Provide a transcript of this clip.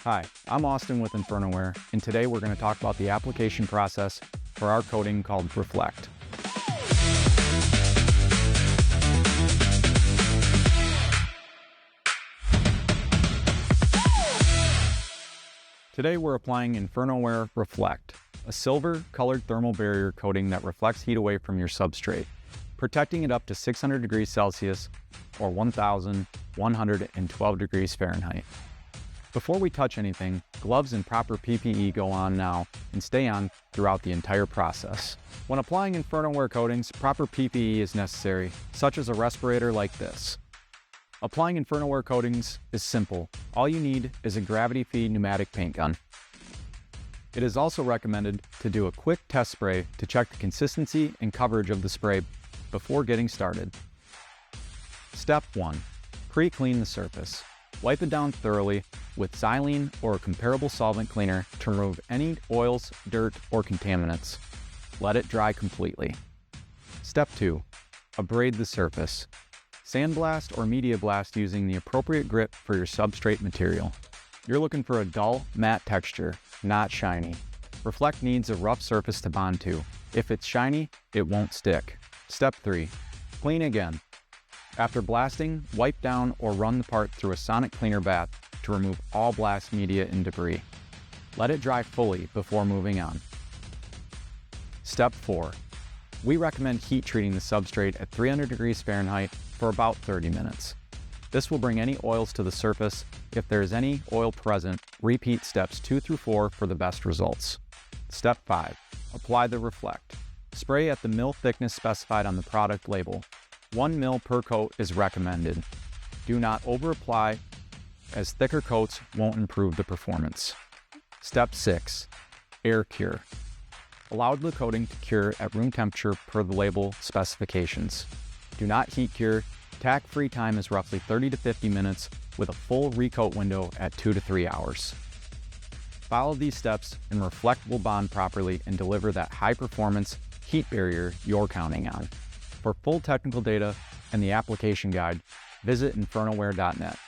Hi, I'm Austin with InfernoWare, and today we're going to talk about the application process for our coating called Reflect. Today we're applying InfernoWare Reflect, a silver-colored thermal barrier coating that reflects heat away from your substrate, protecting it up to 600 degrees Celsius or 1,112 degrees Fahrenheit. Before we touch anything, gloves and proper PPE go on now and stay on throughout the entire process. When applying InfernoWare coatings, proper PPE is necessary, such as a respirator like this. Applying InfernoWare coatings is simple. All you need is a gravity-feed pneumatic paint gun. It is also recommended to do a quick test spray to check the consistency and coverage of the spray before getting started. Step 1. Pre-clean the surface. Wipe it down thoroughly with xylene or a comparable solvent cleaner to remove any oils, dirt, or contaminants. Let it dry completely. Step 2. Abrade the surface. Sandblast or media blast using the appropriate grip for your substrate material. You're looking for a dull, matte texture, not shiny. Reflect needs a rough surface to bond to. If it's shiny, it won't stick. Step 3. Clean again. After blasting, wipe down or run the part through a sonic cleaner bath to remove all blast media and debris. Let it dry fully before moving on. Step 4. We recommend heat treating the substrate at 300 degrees Fahrenheit for about 30 minutes. This will bring any oils to the surface. If there is any oil present, repeat steps 2 through 4 for the best results. Step 5. Apply the Reflect. Spray at the mil thickness specified on the product label. 1 mil per coat is recommended. Do not over-apply, as thicker coats won't improve the performance. Step 6. Air cure. Allow the coating to cure at room temperature per the label specifications. Do not heat cure. Tack-free time is roughly 30 to 50 minutes with a full recoat window at 2 to 3 hours. Follow these steps and Reflect will bond properly and deliver that high-performance heat barrier you're counting on. For full technical data and the application guide, visit InfernoWare.net.